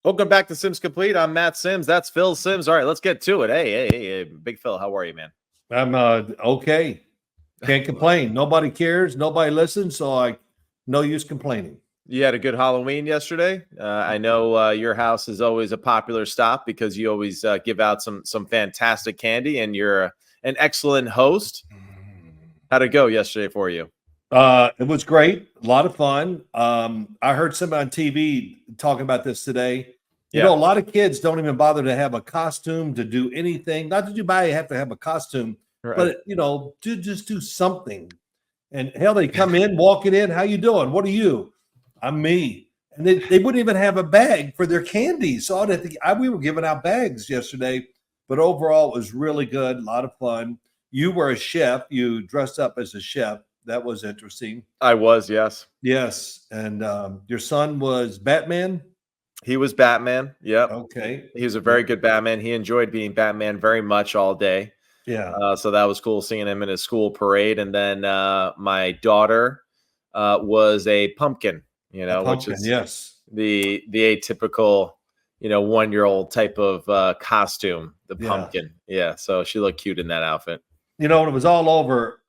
Welcome back to Sims Complete. I'm Matt Sims. That's Phil Sims. All right, let's get to it. Hey, Big Phil, how are you, man? I'm okay. Can't complain. Nobody cares. Nobody listens. So no use complaining. You had a good Halloween yesterday. I know your house is always a popular stop because you always give out some fantastic candy, and you're an excellent host. How'd it go yesterday for you? It was great. A lot of fun. I heard somebody on TV talking about this today. You know, a lot of kids don't even bother to have a costume to do anything. Not that you have to have a costume, Right. but just do something. And hell, they come in, walking in. How you doing? What are you? I'm me. And they wouldn't even have a bag for their candy. So we were giving out bags yesterday, but overall it was really good. A lot of fun. You were a chef. You dressed up as a chef. That was interesting. I was, yes. Yes. And your son was Batman? He was Batman. Yep. Okay. He was a very good Batman. He enjoyed being Batman very much all day. Yeah. So that was cool seeing him in his school parade. And then my daughter was a pumpkin, which is the atypical, 1-year-old type of costume, the pumpkin. Yeah. So she looked cute in that outfit. When it was all over,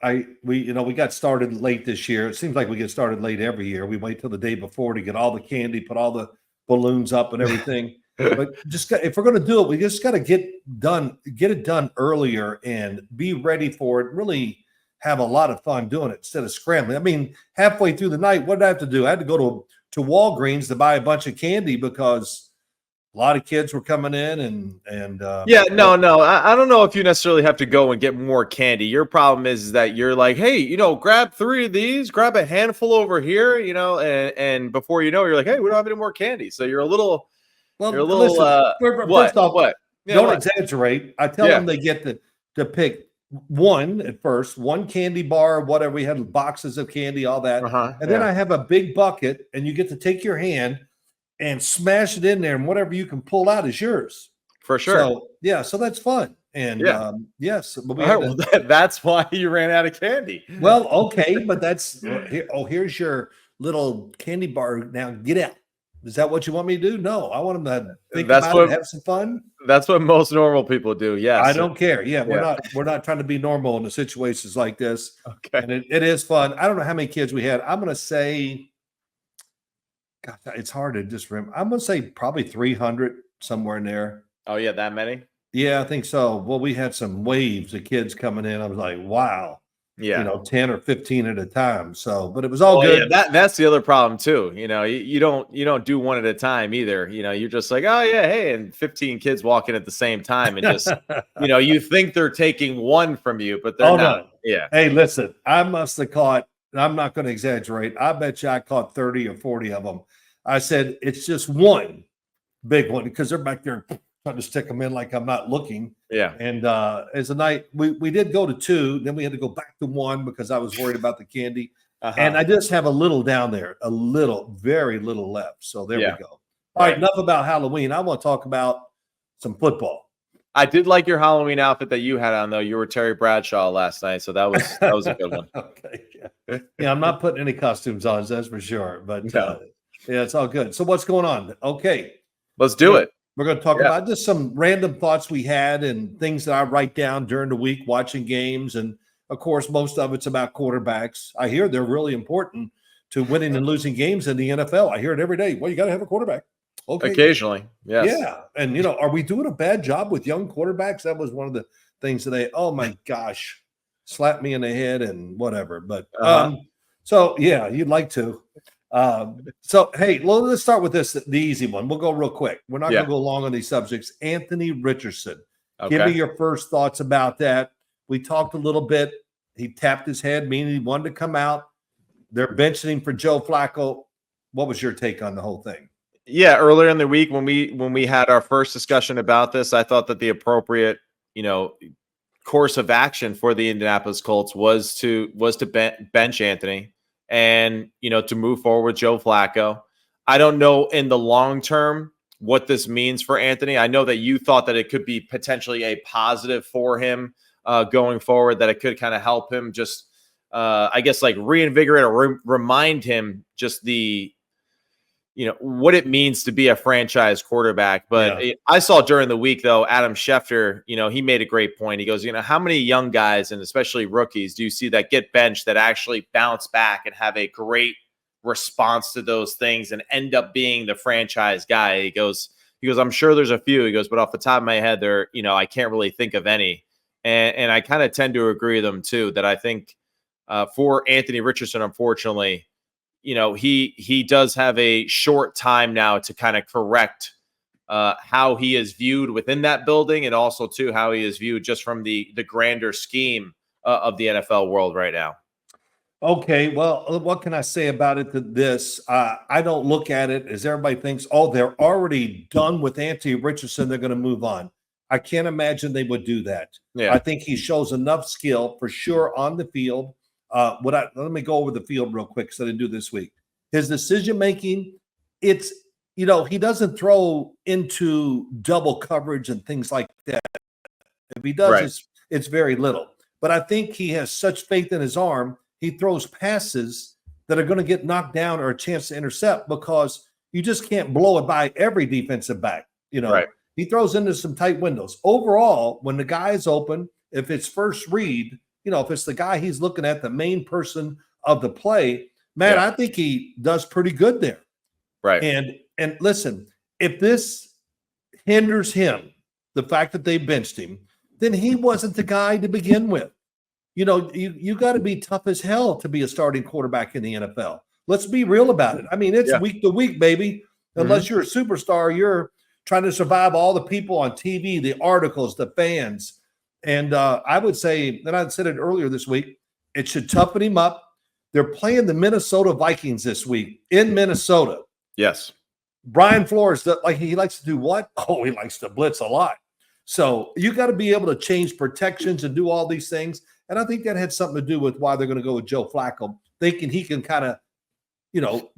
we got started late this year. It seems like we get started late every year. We wait till the day before to get all the candy, put all the balloons up and everything. But if we're going to do it, we just got to get it done earlier and be ready for it. Really have a lot of fun doing it instead of scrambling. I mean, halfway through the night, what did I have to do? I had to go to Walgreens to buy a bunch of candy because a lot of kids were coming in and no. I don't know if you necessarily have to go and get more candy. Your problem is that you're like, hey, grab 3 of these, grab a handful over here, and before you know, you're like, hey, we don't have any more candy. So you're a little. Well, listen, first off, what? Don't exaggerate. I tell them they get to pick one at first, one candy bar, whatever. We had boxes of candy, all that. And then I have a big bucket, and you get to take your hand and smash it in there, and whatever you can pull out is yours. For sure. So that's fun. And yes, but that's why you ran out of candy. Well, okay, but here's your little candy bar. Now get out. Is that what you want me to do? No, I want them to think about it, have some fun. That's what most normal people do. Yes. I don't care. Yeah, we're not trying to be normal in the situations like this. Okay. And it is fun. I don't know how many kids we had. I'm going to say, God, it's hard to just remember. I'm going to say probably 300, somewhere in there. Oh, yeah, that many? Yeah, I think so. Well, we had some waves of kids coming in. I was like, wow. Yeah. 10 or 15 at a time. So, but it was all good. Yeah, that's the other problem too. You don't do one at a time either. You're just like, oh yeah, hey, and 15 kids walk in at the same time and just, you think they're taking one from you, but they're not. No. Yeah. Hey, listen, I must have caught, I'm not going to exaggerate. I bet you I caught 30 or 40 of them. I said, it's just one big one because they're back there trying to stick them in like I'm not looking. Yeah. And as the night, we did go to 2, then we had to go back to 1 because I was worried about the candy. And I just have a little down there, very little left. So there we go. All right, enough about Halloween. I want to talk about some football. I did like your Halloween outfit that you had on, though. You were Terry Bradshaw last night, so that was a good one. Okay. Yeah, I'm not putting any costumes on, that's for sure. But yeah, it's all good. So what's going on? Okay. Let's do it. We're going to talk about just some random thoughts we had and things that I write down during the week watching games. And, of course, most of it's about quarterbacks. I hear they're really important to winning and losing games in the NFL. I hear it every day. Well, you got to have a quarterback. Okay. Occasionally, yes. Yeah. And, are we doing a bad job with young quarterbacks? That was one of the things today. Oh, my gosh. Slap me in the head and whatever. But so, yeah, you'd like to. So, hey, let's start with this, the easy one. We'll go real quick. We're not going to go long on these subjects. Anthony Richardson. Okay. Give me your first thoughts about that. We talked a little bit. He tapped his head, meaning he wanted to come out. They're benching him for Joe Flacco. What was your take on the whole thing? Yeah, earlier in the week when we had our first discussion about this, I thought that the appropriate, course of action for the Indianapolis Colts was to bench Anthony. And, to move forward with Joe Flacco. I don't know in the long term what this means for Anthony. I know that you thought that it could be potentially a positive for him going forward, that it could kind of help him just, I guess, like reinvigorate or remind him just the what it means to be a franchise quarterback. But I saw during the week, though, Adam Schefter, he made a great point. He goes, how many young guys and especially rookies do you see that get benched that actually bounce back and have a great response to those things and end up being the franchise guy? He goes, I'm sure there's a few. He goes, but off the top of my head, I can't really think of any. And I kind of tend to agree with them too, that I think for Anthony Richardson, unfortunately, he does have a short time now to kind of correct how he is viewed within that building, and also too how he is viewed just from the grander scheme of the NFL world right now. Okay, well, what can I say about it? I don't look at it as everybody thinks, oh, they're already done with Anthony Richardson, they're going to move on. I can't imagine they would do that. Yeah. I think he shows enough skill for sure on the field. Let me go over the field real quick because I didn't do this week. His decision making, he doesn't throw into double coverage and things like that. If he does, right. it's very little. But I think he has such faith in his arm. He throws passes that are going to get knocked down or a chance to intercept, because you just can't blow it by every defensive back. Right. He throws into some tight windows. Overall, when the guy is open, if it's first read, if it's the guy he's looking at, the main person of the play, man, I think he does pretty good there. Right. And listen, if this hinders him, the fact that they benched him, then he wasn't the guy to begin with. You got to be tough as hell to be a starting quarterback in the NFL. Let's be real about it. I mean, it's week to week, baby. Unless you're a superstar, you're trying to survive all the people on TV, the articles, the fans. And I would say, and I said it earlier this week, it should toughen him up. They're playing the Minnesota Vikings this week in Minnesota. Yes. Brian Flores, he likes to do what? Oh, he likes to blitz a lot. So you got to be able to change protections and do all these things. And I think that had something to do with why they're going to go with Joe Flacco, thinking he can kind of,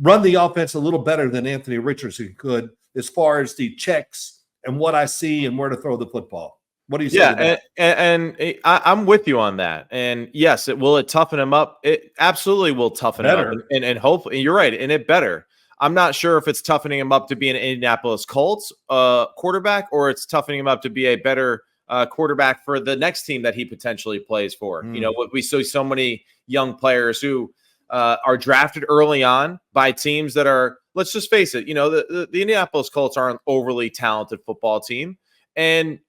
run the offense a little better than Anthony Richardson could, as far as the checks and what I see and where to throw the football. What do you say? Yeah, and I'm with you on that. And yes, will it toughen him up? It absolutely will toughen him up. And hopefully, you're right, and it better. I'm not sure if it's toughening him up to be an Indianapolis Colts quarterback, or it's toughening him up to be a better quarterback for the next team that he potentially plays for. We see so many young players who are drafted early on by teams that are, let's just face it, the Indianapolis Colts aren't an overly talented football team. And,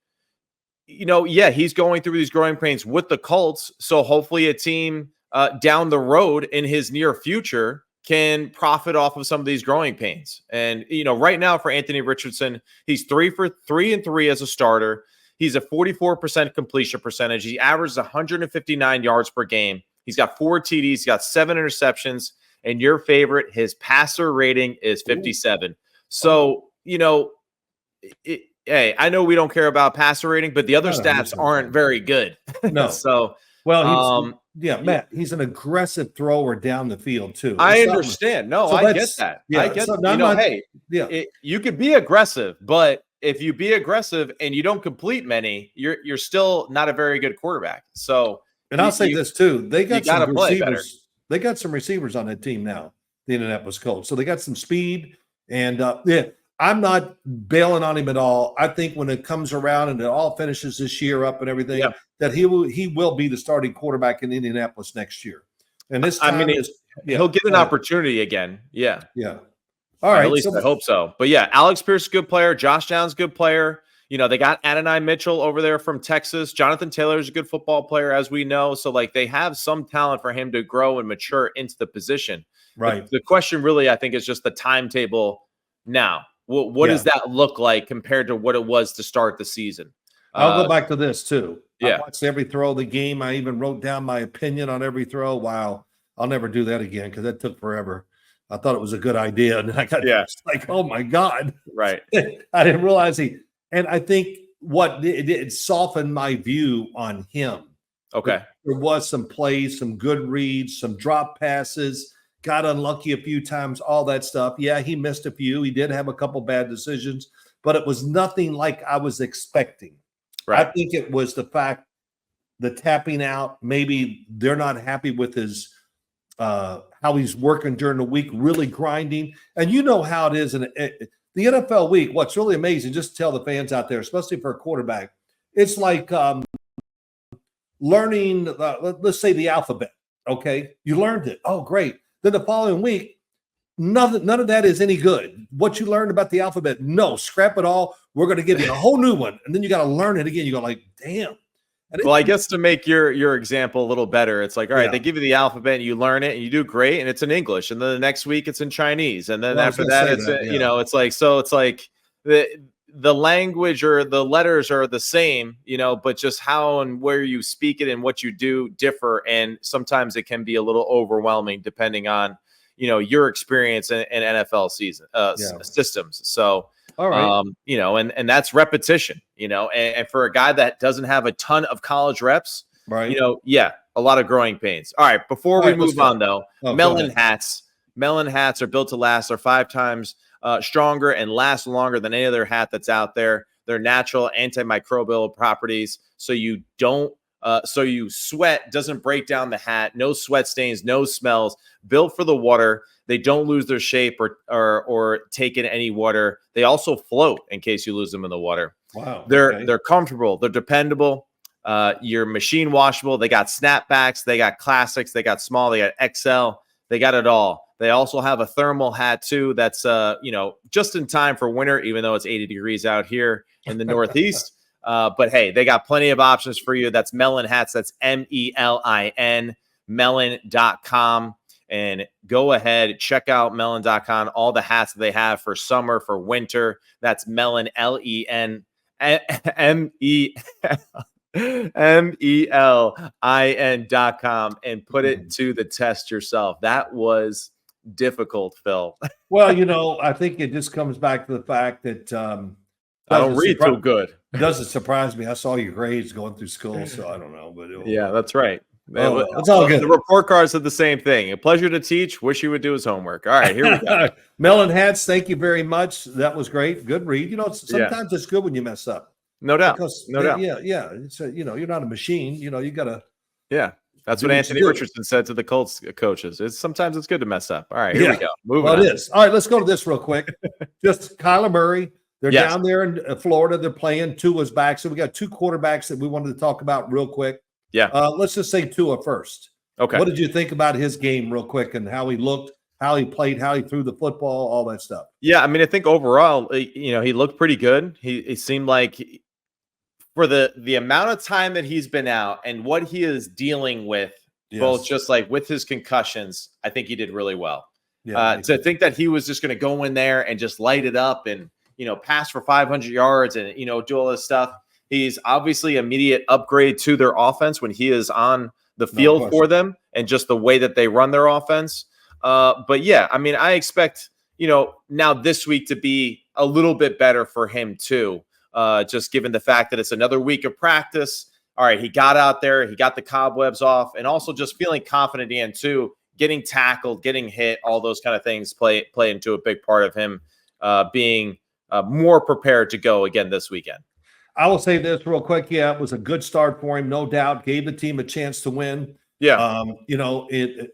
he's going through these growing pains with the Colts. So hopefully a team down the road in his near future can profit off of some of these growing pains. And, right now for Anthony Richardson, he's 3 for 3 as a starter. He's a 44% completion percentage. He averages 159 yards per game. He's got 4 TDs. He's got 7 interceptions. And your favorite, his passer rating is 57. So, hey, I know we don't care about passer rating, but the other stats aren't very good. No. So, Matt, he's an aggressive thrower down the field too. I understand. No, I get that. Yeah, I get that. You could be aggressive, but if you be aggressive and you don't complete many, you're still not a very good quarterback. So, and I'll say this too: they got some receivers. Better. They got some receivers on that team now, the Indianapolis Colts. So they got some speed, and I'm not bailing on him at all. I think when it comes around and it all finishes this year up and everything, that he will be the starting quarterback in Indianapolis next year. And this time, he'll get an opportunity again. Yeah. All right. At least I hope so. But Alex Pierce, good player. Josh Downs, good player. They got Adonai Mitchell over there from Texas. Jonathan Taylor is a good football player, as we know. So, they have some talent for him to grow and mature into the position. Right. The question really, I think, is just the timetable now. What does that look like compared to what it was to start the season? I'll go back to this, too. Yeah. I watched every throw of the game. I even wrote down my opinion on every throw. Wow. I'll never do that again because that took forever. I thought it was a good idea. And I got like, oh, my God. Right. I didn't realize and I think it softened my view on him. Okay. There was some plays, some good reads, some drop passes, got unlucky a few times, all that stuff. Yeah, he missed a few. He did have a couple bad decisions, but it was nothing like I was expecting. Right. I think it was the tapping out. Maybe they're not happy with his how he's working during the week, really grinding. And you know how it is in the NFL week. What's really amazing, just to tell the fans out there, especially for a quarterback, it's like learning, let's say, the alphabet. Okay, you learned it. Oh, great. Then the following week, none of that is any good. What you learned about the alphabet, no, scrap it all. We're going to give you a whole new one, and then you got to learn it again. You go like, damn. Well, I guess to make your example a little better, it's like, all right, they give you the alphabet, and you learn it, and you do great, and it's in English, and then the next week it's in Chinese, and then after that, it's you know, it's like the language or the letters are the same, you know, but just how and where you speak it and what you do differ, and sometimes it can be a little overwhelming depending on, you know, your experience in NFL season systems. So. All right. You know, and that's repetition, you know, and for a guy that doesn't have a ton of college reps, right, you know, a lot of growing pains. All right, before we move on though, Melin hats are built to last. They're 5 times stronger and last longer than any other hat that's out there. They're natural antimicrobial properties, so you don't so you sweat doesn't break down the hat. No sweat stains, no smells. Built for the water. They don't lose their shape or take in any water. They also float in case you lose them in the water. Wow. They're comfortable. They're dependable. You're machine washable. They got snapbacks. They got classics. They got small. They got XL. They got it all. They also have a thermal hat too. That's you know, just in time for winter, even though it's 80 degrees out here in the Northeast. But hey, they got plenty of options for you. That's Melin hats. That's MELIN, melin.com. And go ahead, check out melin.com, all the hats that they have for summer, for winter. That's Melin, MELIN.com, and put it to the test yourself. That was difficult, Phil. Well, you know, I think it just comes back to the fact that I don't read too good. It doesn't surprise me. I saw your grades going through school, so I don't know. But yeah, that's right. It's all good. The report cards said the same thing. A pleasure to teach. Wish he would do his homework. All right, here we go. Melin hats, thank you very much. That was great. Good read. You know, sometimes it's good when you mess up. No doubt. No doubt. Yeah. It's you know, you're not a machine. You know, you got to. Yeah. That's what Anthony Richardson said to the Colts coaches. Sometimes it's good to mess up. All right, here we go. Moving on. It is. All right, let's go to this real quick. Just Kyler Murray. They're down there in Florida. They're playing. Tua's back. So we got 2 quarterbacks that we wanted to talk about real quick. Yeah. Let's just say Tua first. Okay. What did you think about his game real quick and how he looked, how he played, how he threw the football, all that stuff? Yeah, I mean, I think overall, you know, he looked pretty good. It seemed like for the amount of time that he's been out and what he is dealing with, both just like with his concussions, I think he did really well. Yeah, to think that he was just going to go in there and just light it up and, you know, pass for 500 yards and, you know, do all this stuff. He's obviously immediate upgrade to their offense when he is on the field for them and just the way that they run their offense. But yeah, I mean, I expect, you know, now this week to be a little bit better for him too. Just given the fact that it's another week of practice. All right, he got out there, he got the cobwebs off, and also just feeling confident in too, getting tackled, getting hit, all those kind of things play into a big part of him being more prepared to go again this weekend. I will say this real quick. Yeah, it was a good start for him, no doubt. Gave the team a chance to win. Yeah. You know,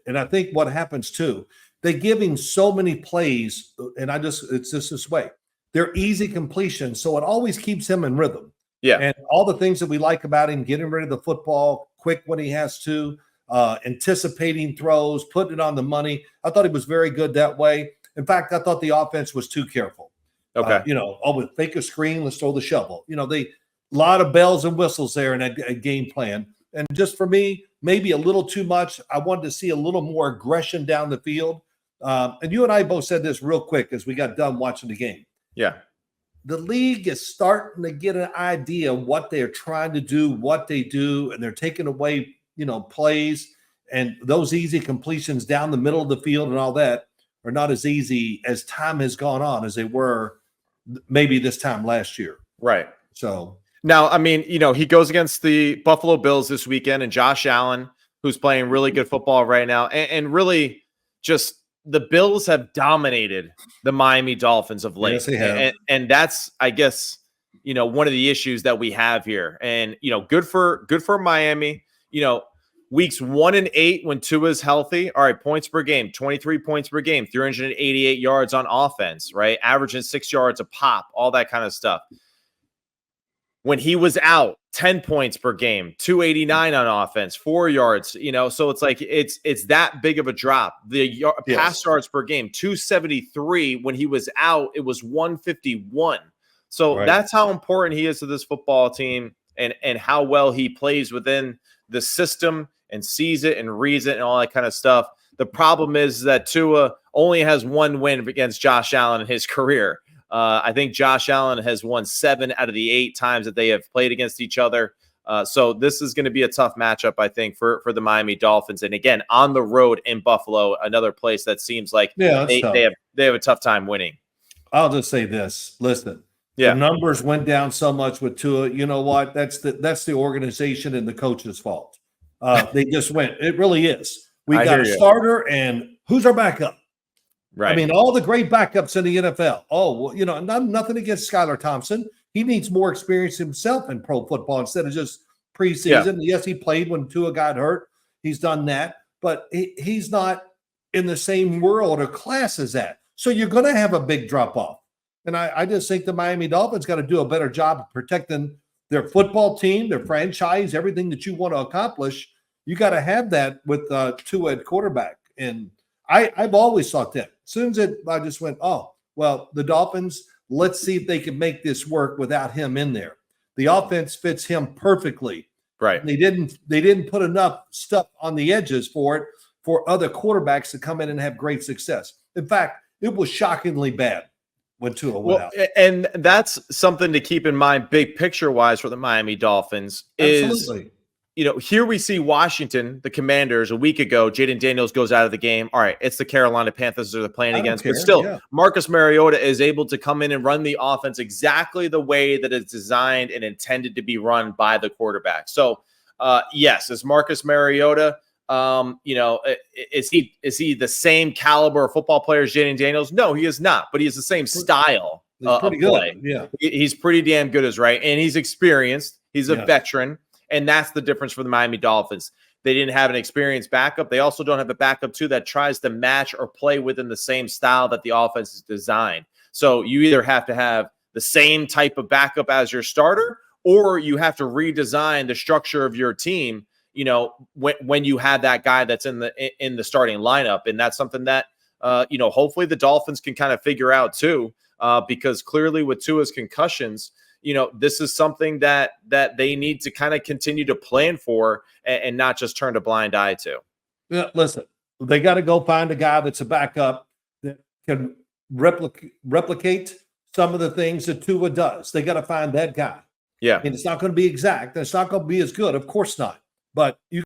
and I think what happens too, they give him so many plays, and it's just this way. They're easy completions, so it always keeps him in rhythm. Yeah. And all the things that we like about him, getting rid of the football quick when he has to, anticipating throws, putting it on the money. I thought he was very good that way. In fact, I thought the offense was too careful. Okay. You know, we'll fake a screen, let's throw the shovel. You know, a lot of bells and whistles there in a game plan. And just for me, maybe a little too much. I wanted to see a little more aggression down the field. And you and I both said this real quick as we got done watching the game. Yeah. The league is starting to get an idea of what they're trying to do, what they do, and they're taking away, you know, plays and those easy completions down the middle of the field and all that are not as easy as time has gone on as they were maybe this time last year. Right. So now, I mean, you know, he goes against the Buffalo Bills this weekend and Josh Allen, who's playing really good football right now. And really just the Bills have dominated the Miami Dolphins of late. Yes, they have. And that's, I guess, you know, one of the issues that we have here. And, you know, good for Miami. You know, Weeks 1 and 8, when Tua is healthy, all right, points per game, 23 points per game, 388 yards on offense, right? Averaging 6 yards a pop, all that kind of stuff. When he was out, 10 points per game, 289 on offense, 4 yards, so it's like it's that big of a drop. The pass yards per game, 273. When he was out, it was 151. So that's how important he is to this football team and how well he plays within the system and sees it and reads it and all that kind of stuff. The problem is that Tua only has one win against Josh Allen in his career. I think Josh Allen has won 7 out of the 8 times that they have played against each other. So this is going to be a tough matchup, I think, for the Miami Dolphins. And again, on the road in Buffalo, another place that seems like they have a tough time winning. I'll just say this. Listen, the numbers went down so much with Tua. You know what? That's the organization and the coach's fault. They just went. It really is. We got a starter, and who's our backup? Right. I mean, all the great backups in the NFL. Oh, well, nothing against Skylar Thompson. He needs more experience himself in pro football instead of just preseason. Yeah. Yes, he played when Tua got hurt. He's done that, but he's not in the same world or class as that. So you're going to have a big drop off. And I just think the Miami Dolphins got to do a better job of protecting their football team, their franchise, everything that you want to accomplish. You got to have that with Tua at quarterback. And I've always thought that. As soon as I just went, oh, well, the Dolphins, let's see if they can make this work without him in there. The offense fits him perfectly. Right. They didn't put enough stuff on the edges for it for other quarterbacks to come in and have great success. In fact, it was shockingly bad when Tua went out. And that's something to keep in mind, big picture wise, for the Miami Dolphins. Absolutely. Here we see Washington, the Commanders, a week ago. Jaden Daniels goes out of the game. All right, it's the Carolina Panthers they're playing against. But still, Marcus Mariota is able to come in and run the offense exactly the way that it's designed and intended to be run by the quarterback. So, yes, is Marcus Mariota, is he the same caliber of football player as Jaden Daniels? No, he is not. But he has the same style of play. Yeah, he's pretty damn good, and he's experienced. He's a veteran. And that's the difference for the Miami Dolphins. They didn't have an experienced backup. They also don't have a backup, too, that tries to match or play within the same style that the offense is designed. So you either have to have the same type of backup as your starter, or you have to redesign the structure of your team, when you have that guy that's in the starting lineup. And that's something that, hopefully the Dolphins can kind of figure out, too, because clearly with Tua's concussions, this is something that they need to kind of continue to plan for and not just turn a blind eye to. Yeah, listen, they got to go find a guy that's a backup that can replicate some of the things that Tua does. They got to find that guy. Yeah. And it's not going to be exact. It's not going to be as good. Of course not. But you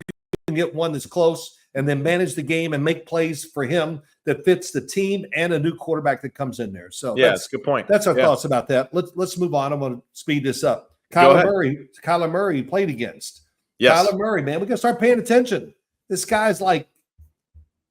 can get one that's close and then manage the game and make plays for him that fits the team and a new quarterback that comes in there. So that's a good point. That's our thoughts about that. Let's move on. I'm going to speed this up. Kyler Murray played against. Yes. Kyler Murray, man, we got to start paying attention. This guy's like,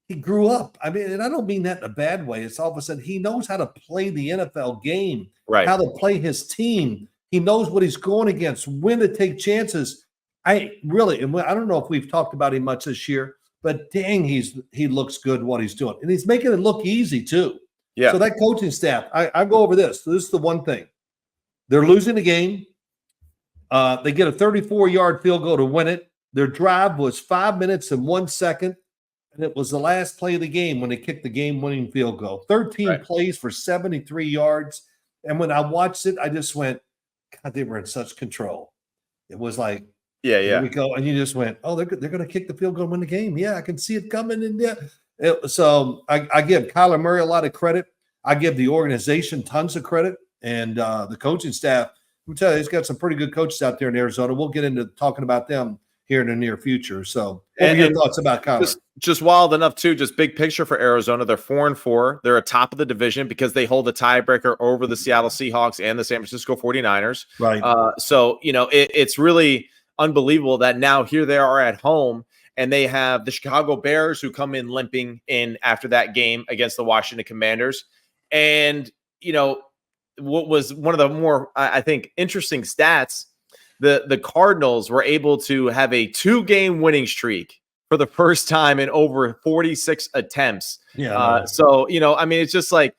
he grew up. I mean, and I don't mean that in a bad way. It's all of a sudden he knows how to play the NFL game, right? How to play his team. He knows what he's going against, when to take chances. I don't know if we've talked about him much this year, but dang, he looks good what he's doing. And he's making it look easy too. Yeah. So that coaching staff, I go over this. So this is the one thing. They're losing the game. They get a 34-yard field goal to win it. Their drive was 5 minutes and 1 second. And it was the last play of the game when they kicked the game-winning field goal. 13 plays for 73 yards. And when I watched it, I just went, God, they were in such control. It was like, here we go. And you just went, oh, they're going to kick the field goal and win the game. Yeah, I can see it coming in there. So I give Kyler Murray a lot of credit. I give the organization tons of credit. And the coaching staff, I'm telling you, he's got some pretty good coaches out there in Arizona. We'll get into talking about them here in the near future. So what are your thoughts about Kyler? Just wild enough, too, just big picture for Arizona. They're 4-4. They're atop of the division because they hold the tiebreaker over the Seattle Seahawks and the San Francisco 49ers. Right. So, it's really unbelievable that now here they are at home and they have the Chicago Bears who come in limping in after that game against the Washington Commanders. And, what was one of the more, I think, interesting stats, the Cardinals were able to have a 2-game winning streak for the first time in over 46 attempts. Yeah. So, I mean, it's just like,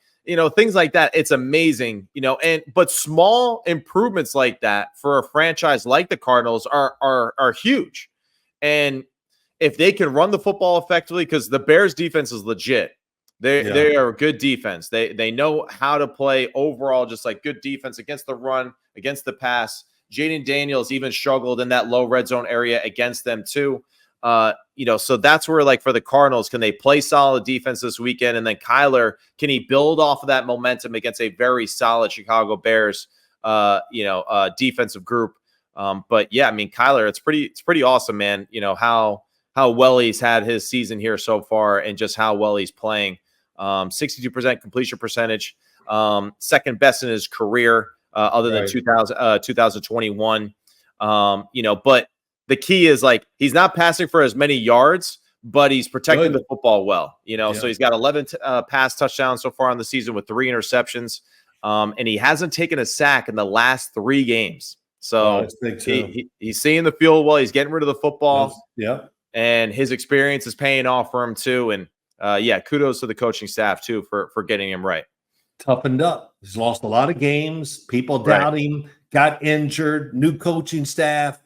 things like that. It's amazing, but small improvements like that for a franchise like the Cardinals are huge. And if they can run the football effectively, because the Bears defense is legit. They are a good defense. They know how to play overall, just like good defense against the run, against the pass. Jaden Daniels even struggled in that low red zone area against them too. So that's where, like, for the Cardinals, can they play solid defense this weekend? And then Kyler, can he build off of that momentum against a very solid Chicago Bears, defensive group? But yeah, I mean, Kyler, it's pretty awesome, man. How well he's had his season here so far, and just how well he's playing. 62% completion percentage, second best in his career, other than 2021. But the key is, like, he's not passing for as many yards, but he's protecting the football well. So he's got 11 pass touchdowns so far on the season with 3 interceptions, and he hasn't taken a sack in the last 3 games. So he's seeing the field well. He's getting rid of the football. And his experience is paying off for him too. And kudos to the coaching staff too for getting him right. Toughened up. He's lost a lot of games. People doubt him, got injured, new coaching staff.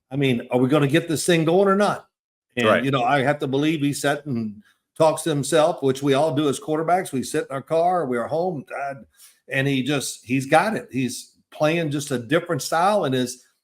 I mean, are we going to get this thing going or not? And, I have to believe he sat and talks to himself, which we all do as quarterbacks. We sit in our car, we are home, and he's got it. He's playing just a different style. And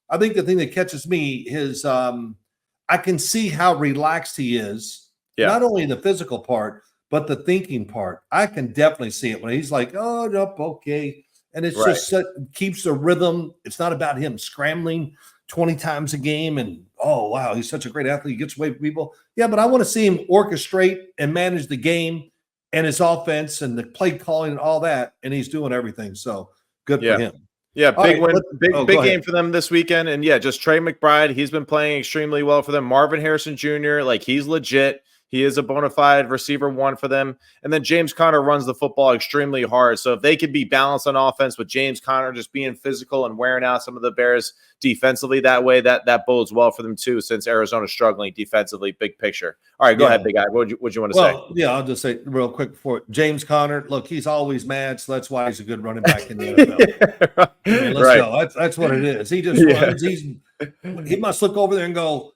I think the thing that catches me is I can see how relaxed he is, not only the physical part, but the thinking part. I can definitely see it when he's like, oh, nope, okay. And it's just keeps the rhythm. It's not about him scrambling 20 times a game and, oh, wow, he's such a great athlete. He gets away from people. Yeah, but I want to see him orchestrate and manage the game and his offense and the play calling and all that, and he's doing everything. So good for him. Yeah, big win, big game for them this weekend. And just Trey McBride, he's been playing extremely well for them. Marvin Harrison Jr., like, he's legit. He is a bona fide receiver 1 for them. And then James Conner runs the football extremely hard. So if they could be balanced on offense with James Conner just being physical and wearing out some of the Bears defensively that way, that bodes well for them too, since Arizona's struggling defensively, big picture. All right, go ahead, big guy. What you want to say? Yeah, I'll just say real quick before James Conner, look, he's always mad, so that's why he's a good running back in the NFL. Let's go. That's what it is. He just runs. He must look over there and go,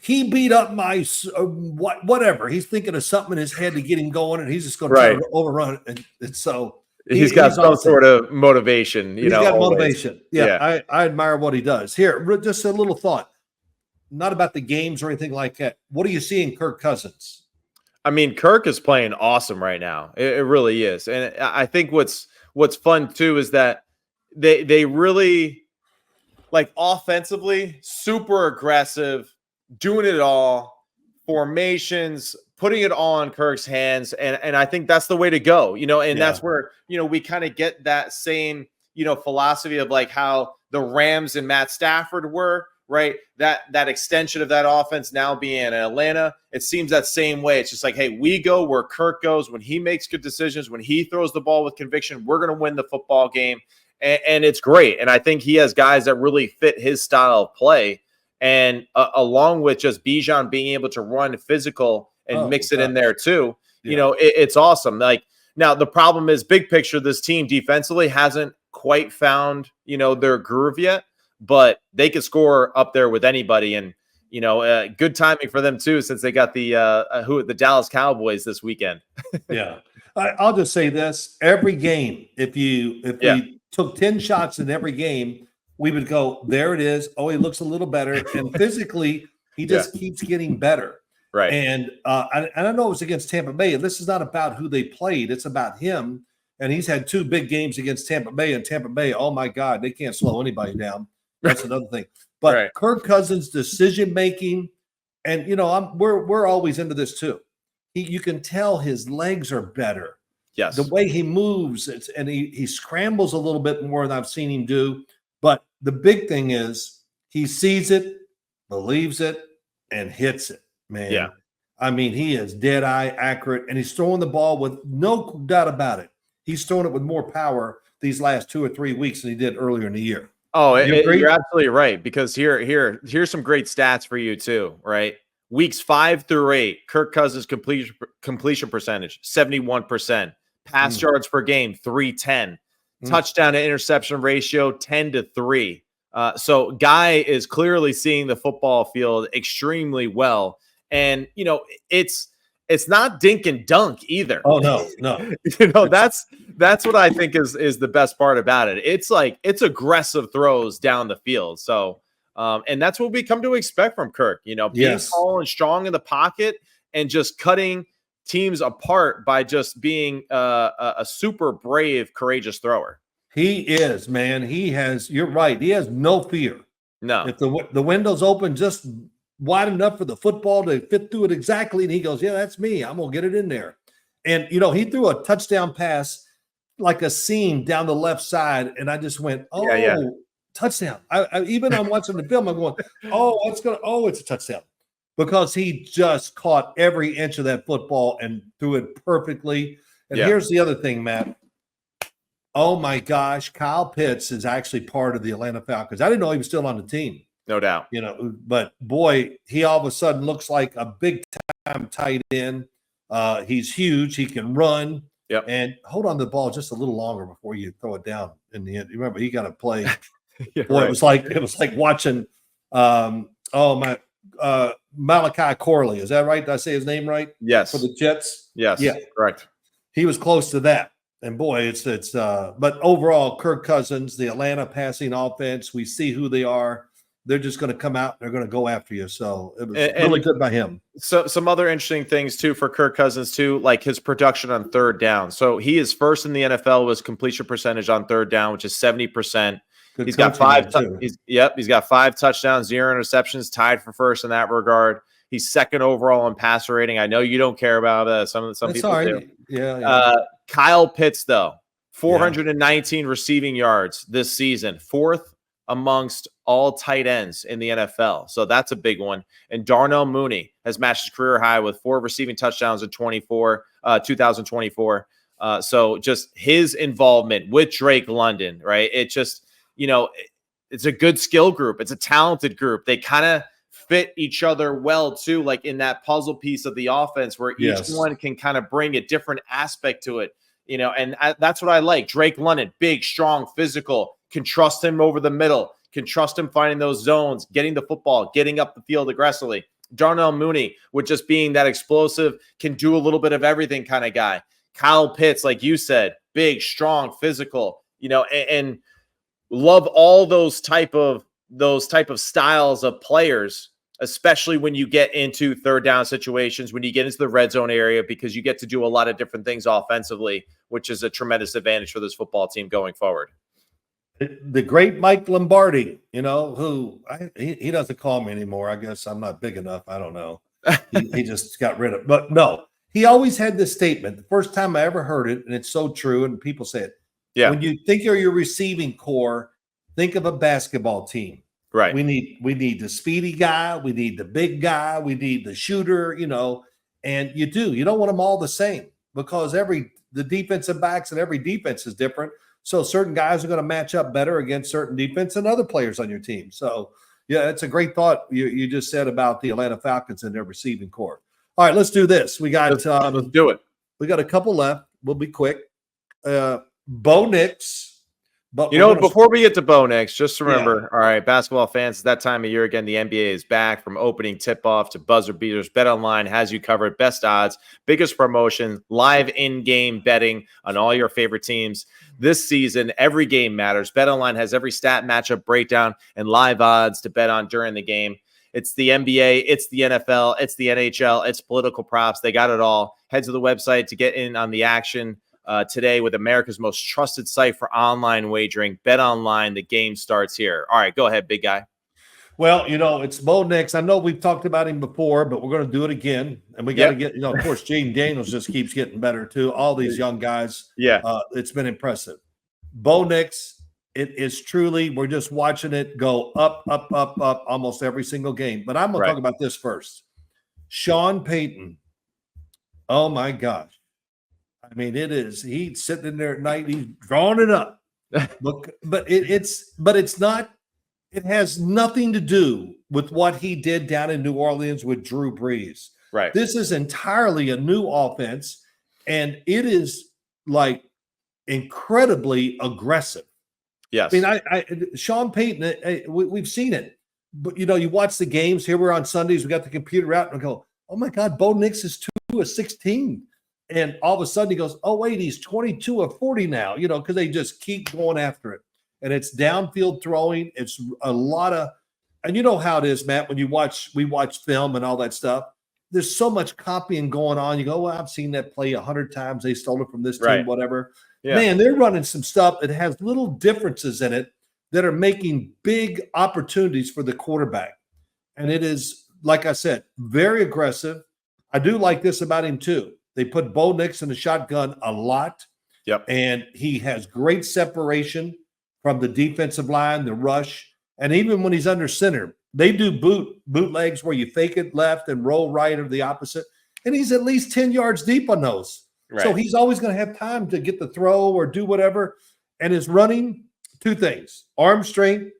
he beat up my whatever. He's thinking of something in his head to get him going, and he's just going to try to overrun it. And so he's got some sort of motivation. He's got motivation. Yeah. I admire what he does. Here, just a little thought, not about the games or anything like that. What do you see in Kirk Cousins? I mean, Kirk is playing awesome right now. It really is. And I think what's fun too is that they really, like, offensively, super aggressive, doing it all, formations, putting it all in Kirk's hands. And I think that's the way to go, and that's where, we kind of get that same, philosophy of, like, how the Rams and Matt Stafford were, right? That extension of that offense now being in Atlanta, it seems that same way. It's just like, hey, we go where Kirk goes. When he makes good decisions, when he throws the ball with conviction, we're going to win the football game. And it's great. And I think he has guys that really fit his style of play. And along with just Bijan being able to run physical and mix it in there too, it's awesome. Like, now the problem is, big picture, this team defensively hasn't quite found, their groove yet, but they could score up there with anybody. And, good timing for them too, since they got the Dallas Cowboys this weekend. I'll just say this: every game, if we took 10 shots in every game, we would go, there it is. Oh, he looks a little better. And physically, he just keeps getting better. Right. And I know it was against Tampa Bay. And this is not about who they played. It's about him. And he's had 2 big games against Tampa Bay. And Tampa Bay, oh, my God, they can't slow anybody down. That's another thing. But Kirk Cousins' decision-making, and, we're always into this too. You can tell his legs are better. Yes. The way he moves, and he scrambles a little bit more than I've seen him do. But the big thing is he sees it, believes it, and hits it, man. Yeah. I mean, he is dead-eye accurate, and he's throwing the ball with no doubt about it. He's throwing it with more power these last 2 or 3 weeks than he did earlier in the year. Oh, you're absolutely right, because here's some great stats for you too, right? weeks 5 through 8, Kirk Cousins completion percentage 71%, pass yards per game 310, touchdown to interception ratio 10-3. So Guy is clearly seeing the football field extremely well, and it's not dink and dunk either. Oh no. That's what I think is the best part about it. It's aggressive throws down the field. So and that's what we come to expect from Kirk, being tall and strong in the pocket and just cutting teams apart by just being a super brave, courageous thrower. He is, man. You're right. He has no fear. No. If the window's open just wide enough for the football to fit through it exactly, and he goes, yeah, that's me. I'm going to get it in there. And, he threw a touchdown pass like a seam down the left side, and I just went, touchdown. I'm watching the film, I'm going, it's a touchdown. Because he just caught every inch of that football and threw it perfectly. And here's the other thing, Matt. Oh my gosh, Kyle Pitts is actually part of the Atlanta Falcons. I didn't know he was still on the team. No doubt. But boy, he all of a sudden looks like a big time tight end. He's huge. He can run. Yep. And hold on to the ball just a little longer before you throw it down in the end. Remember, he got to play. Boy, right. It was like watching Malachi Corley. Is that right? Did I say his name right? Yes. For the Jets? Yes. Yeah. Correct. He was close to that. And boy, but overall, Kirk Cousins, the Atlanta passing offense, we see who they are. They're just going to come out and they're going to go after you. So it was really good by him. So some other interesting things too for Kirk Cousins too, like his production on third down. So he is first in the NFL with completion percentage on third down, which is 70%. He's got 5. He's got 5 touchdowns, 0 interceptions, tied for first in that regard. He's second overall in passer rating. I know you don't care about some people do. Yeah. Kyle Pitts, though, 419 receiving yards this season, 4th amongst all tight ends in the NFL. So that's a big one. And Darnell Mooney has matched his career high with 4 receiving touchdowns in 2024. So just his involvement with Drake London, right? It just, it's a good skill group. It's a talented group. They kind of fit each other well too, like in that puzzle piece of the offense where each one can kind of bring a different aspect to it, and that's what I like. Drake London, big, strong, physical, can trust him over the middle, can trust him finding those zones, getting the football, getting up the field aggressively. Darnell Mooney, with just being that explosive, can do a little bit of everything kind of guy. Kyle Pitts, like you said, big, strong, physical, and love all those type of styles of players, especially when you get into third down situations, when you get into the red zone area, because you get to do a lot of different things offensively, which is a tremendous advantage for this football team going forward. The great Mike Lombardi, who he doesn't call me anymore. I guess I'm not big enough. I don't know. He just got rid of, but no, he always had this statement. The first time I ever heard it, and it's so true, and people say it. Yeah. When you think of your receiving core, think of a basketball team. Right. We need the speedy guy. We need the big guy. We need the shooter, and you don't want them all the same, because the defensive backs and every defense is different. So certain guys are going to match up better against certain defense than other players on your team. So yeah, it's a great thought you just said about the Atlanta Falcons and their receiving core. All right, let's do this. Let's do it. We got a couple left. We'll be quick. Bo Nix. But before we get to Bo Nix, just remember, all right, basketball fans, it's that time of year again. The NBA is back. From opening tip-off to buzzer beaters, BetOnline has you covered. Best odds, biggest promotion, live in-game betting on all your favorite teams. This season, every game matters. BetOnline has every stat, matchup, breakdown, and live odds to bet on during the game. It's the NBA, it's the NFL, it's the NHL, it's political props. They got it all. Head to the website to get in on the action. Today with America's most trusted site for online wagering. BetOnline, the game starts here. All right, go ahead, big guy. Well, it's Bo Nix. I know we've talked about him before, but we're going to do it again. And we got to get, of course, Jaden Daniels just keeps getting better too. All these young guys. Yeah. It's been impressive. Bo Nix, it is truly, we're just watching it go up, up, up, up almost every single game. But I'm going to talk about this first. Sean Payton. Oh my gosh. I mean, he's sitting in there at night, he's drawing it up. But it's not, it has nothing to do with what he did down in New Orleans with Drew Brees. Right. This is entirely a new offense, and it is like incredibly aggressive. Yes. I mean, Sean Payton, we've seen it. But, you watch the games. Here we're on Sundays. We got the computer out and go, oh, my God, Bo Nix is 2 of 16. And all of a sudden he goes, oh, wait, he's 22 of 40 now, because they just keep going after it. And it's downfield throwing. It's a lot of – and you know how it is, Matt, when we watch film and all that stuff. There's so much copying going on. You go, well, I've seen that play 100 times. They stole it from this team, whatever. Yeah. Man, they're running some stuff that has little differences in it that are making big opportunities for the quarterback. And it is, like I said, very aggressive. I do like this about him too. They put Bo Nix in the shotgun a lot. Yep. And he has great separation from the defensive line, the rush. And even when he's under center, they do bootlegs where you fake it left and roll right or the opposite. And he's at least 10 yards deep on those. Right. So he's always going to have time to get the throw or do whatever. And his running, 2 things, arm strength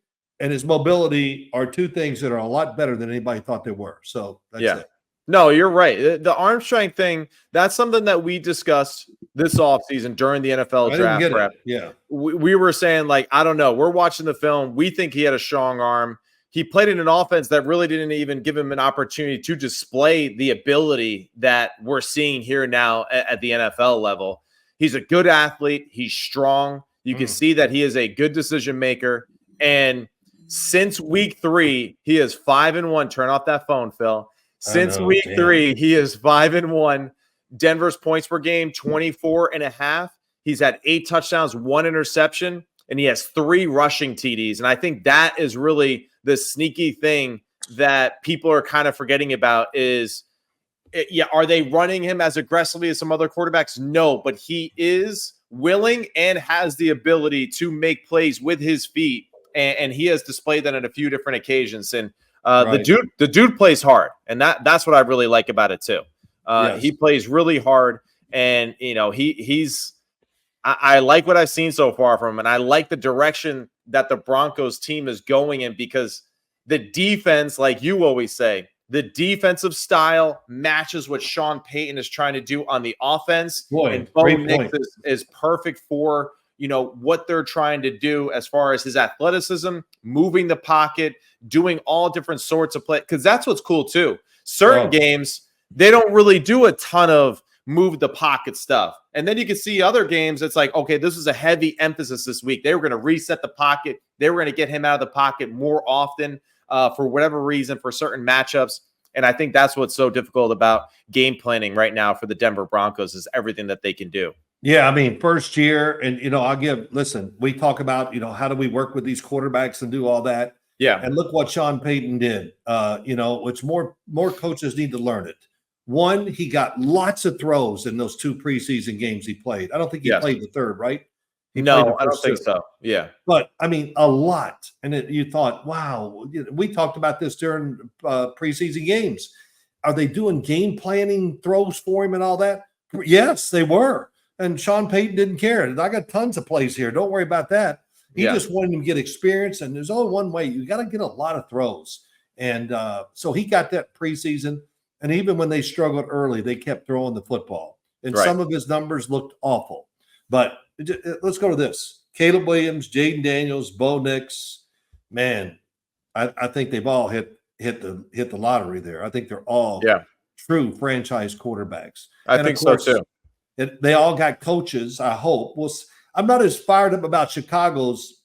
and his mobility are 2 things that are a lot better than anybody thought they were. So that's it. No, you're right. The arm strength thing, that's something that we discussed this offseason during the NFL draft prep. Yeah. We were saying, like, I don't know. We're watching the film. We think he had a strong arm. He played in an offense that really didn't even give him an opportunity to display the ability that we're seeing here now at the NFL level. He's a good athlete. He's strong. You can see that he is a good decision maker. And since week 3, he is 5-1. Turn off that phone, Phil. Since week 3, he is 5-1. Denver's points per game, 24.5. He's had 8 touchdowns, 1 interception, and he has 3 rushing TDs. And I think that is really the sneaky thing that people are kind of forgetting about is, are they running him as aggressively as some other quarterbacks? No, but he is willing and has the ability to make plays with his feet, and he has displayed that on a few different occasions. And the dude plays hard, and that's what I really like about it too. He plays really hard, and I like what I've seen so far from him, and I like the direction that the Broncos team is going in because the defense, like you always say, the defensive style matches what Sean Payton is trying to do on the offense. And Bo Nix is perfect for what they're trying to do as far as his athleticism, moving the pocket, doing all different sorts of play. Because that's what's cool too. Certain games, they don't really do a ton of move the pocket stuff. And then you can see other games, it's like, okay, this is a heavy emphasis this week. They were going to reset the pocket. They were going to get him out of the pocket more often for whatever reason for certain matchups. And I think that's what's so difficult about game planning right now for the Denver Broncos is everything that they can do. Yeah, I mean, first year, and, listen, we talk about, how do we work with these quarterbacks and do all that? Yeah. And look what Sean Payton did. Which more coaches need to learn it. One, he got lots of throws in those 2 preseason games he played. I don't think he played the third, right? No, I don't think so. Yeah. But, I mean, a lot. And you thought, wow, we talked about this during preseason games. Are they doing game planning throws for him and all that? Yes, they were. And Sean Payton didn't care. I got tons of plays here. Don't worry about that. He just wanted him to get experience. And there's only one way. You got to get a lot of throws. And so he got that preseason. And even when they struggled early, they kept throwing the football. And some of his numbers looked awful. But let's go to this. Caleb Williams, Jaden Daniels, Bo Nix. Man, I think they've all hit the lottery there. I think they're all true franchise quarterbacks. I think so too. They all got coaches, I hope. Well, I'm not as fired up about Chicago's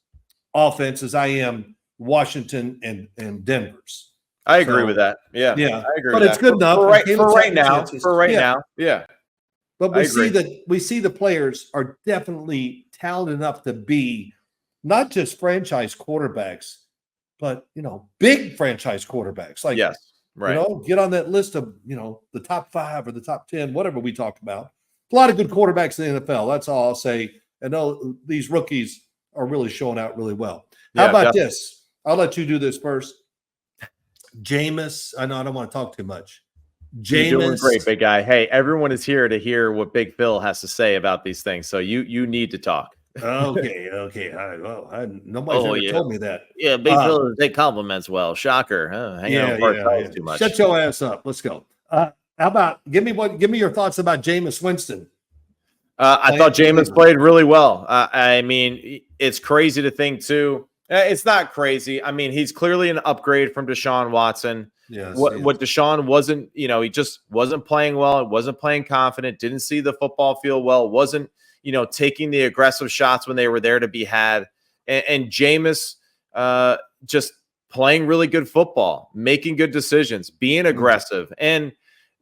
offense as I am Washington and Denver's. I agree with that. Yeah. Yeah. I agree but with it's that. good enough. For right now. Yeah. But we see the players are definitely talented enough to be not just franchise quarterbacks, but big franchise quarterbacks. Like get on that list of the top 5 or the top 10, whatever we talk about. A lot of good quarterbacks in the NFL. That's all I'll say. And these rookies are really showing out really well. How about this? I'll let you do this first. Jameis, I know I don't want to talk too much. Jameis, you're doing great, big guy. Hey, everyone is here to hear what Big Phil has to say about these things, so you need to talk. Okay. Nobody's Oh ever yeah, told me that. yeah. Big Phil take compliments well. Shocker, huh? Hanging out with Parcells too much. Shut your ass up. Let's go. How about give me your thoughts about Jameis Winston? I thought Jameis played really well. I mean, it's crazy to think too. It's not crazy. I mean, he's clearly an upgrade from Deshaun Watson. Yes. What Deshaun wasn't, he just wasn't playing well. Wasn't playing confident. Didn't see the football field well. Wasn't, taking the aggressive shots when they were there to be had. And Jameis just playing really good football, making good decisions, being aggressive. And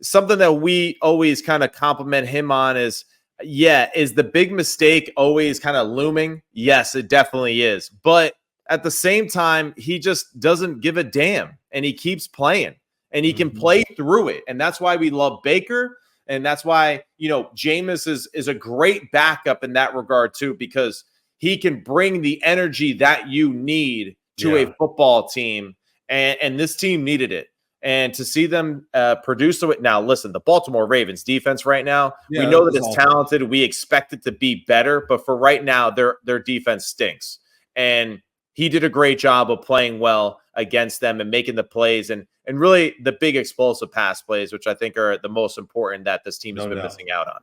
something that we always kind of compliment him on is, is the big mistake always kind of looming? Yes, it definitely is. But at the same time, he just doesn't give a damn, and he keeps playing, and he can play through it. And that's why we love Baker, and that's why, Jameis is a great backup in that regard too, because he can bring the energy that you need to a football team, and this team needed it. And to see them produce it. Now, listen, the Baltimore Ravens defense right now, we know that it's talented. We expect it to be better, but for right now, their defense stinks. And he did a great job of playing well against them and making the plays and really the big explosive pass plays, which I think are the most important that this team has been missing out on.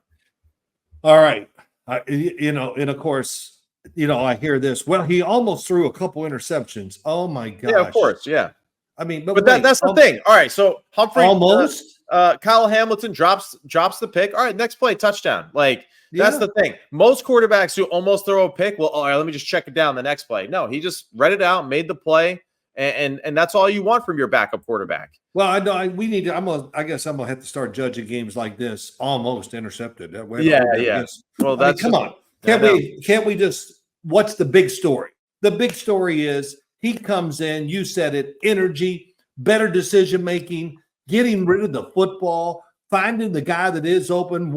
All right. And of course, I hear this. Well, he almost threw a couple interceptions. Oh, my gosh. Yeah, of course. Yeah. I mean, but that's the thing. All right, so Humphrey almost Kyle Hamilton drops the pick. All right, next play, touchdown. That's the thing. Most quarterbacks who almost throw a pick, well, all right, let me just check it down the next play. No, he just read it out, made the play, and that's all you want from your backup quarterback. Well, I know we need to. I guess I'm gonna have to start judging games like this. Almost intercepted. Yeah. Well, come on. Can't we just? What's the big story? The big story is. He comes in, you said it, energy, better decision making, getting rid of the football, finding the guy that is open.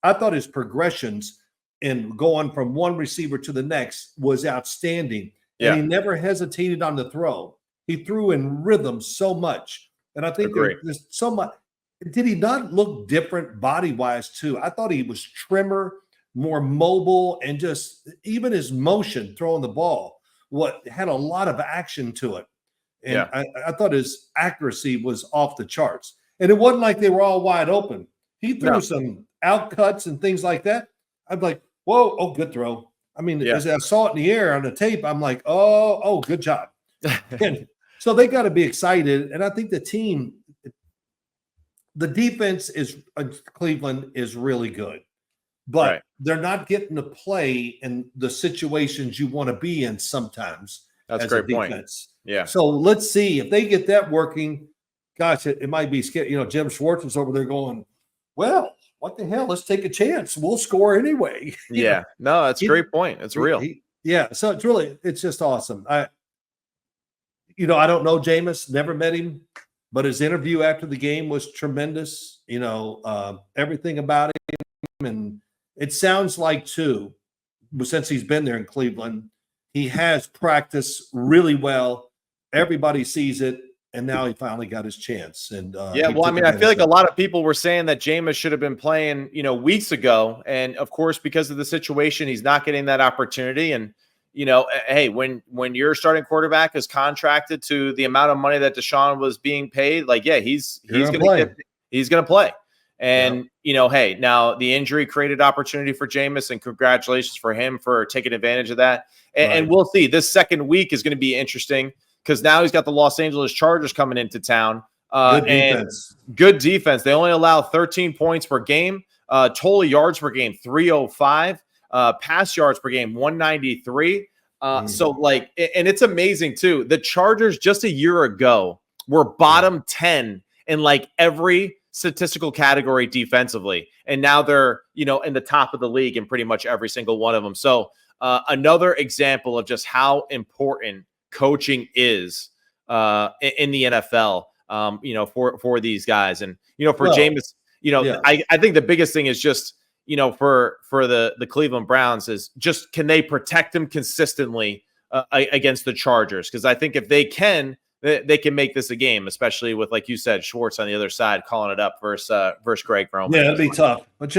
I thought his progressions in going from one receiver to the next was outstanding. Yeah. And he never hesitated on the throw. He threw in rhythm so much. And I think there's so much. Did he not look different body-wise too? I thought he was trimmer, more mobile, and just even his motion throwing the ball. Had a lot of action to it. And I thought his accuracy was off the charts. And it wasn't like they were all wide open. He threw some out cuts and things like that. I'm like, whoa, good throw. I mean, as I saw it in the air on the tape, I'm like, oh, good job. And so they got to be excited. And I think the defense Cleveland is really good. But they're not getting to play in the situations you want to be in sometimes. That's a great point. Yeah. So let's see if they get that working. Gosh, it might be scary. Jim Schwartz is over there going, well, what the hell? Let's take a chance. We'll score anyway. Yeah. No, that's a great point. It's real. So it's just awesome. I don't know Jameis, never met him, but his interview after the game was tremendous. Everything about him. And it sounds like, too, since he's been there in Cleveland, he has practiced really well. Everybody sees it, and now he finally got his chance. And I feel like a lot of people were saying that Jameis should have been playing, weeks ago. And, of course, because of the situation, he's not getting that opportunity. And, hey, when your starting quarterback is contracted to the amount of money that Deshaun was being paid, he's going to play. And, hey, now the injury created opportunity for Jameis, and congratulations for him for taking advantage of that. And we'll see. This second week is going to be interesting because now he's got the Los Angeles Chargers coming into town. Good defense. They only allow 13 points per game. Total yards per game, 305. Pass yards per game, 193. And it's amazing, too. The Chargers just a year ago were bottom 10 in every statistical category defensively. And now they're, in the top of the league in pretty much every single one of them. So another example of just how important coaching is in the NFL, for these guys. And, for Jameis, I think the biggest thing is just, for the Cleveland Browns is just, can they protect him consistently against the Chargers? Because I think if they can make this a game, especially with, like you said, Schwartz on the other side calling it up versus Greg Roman. Yeah, it'd be tough. But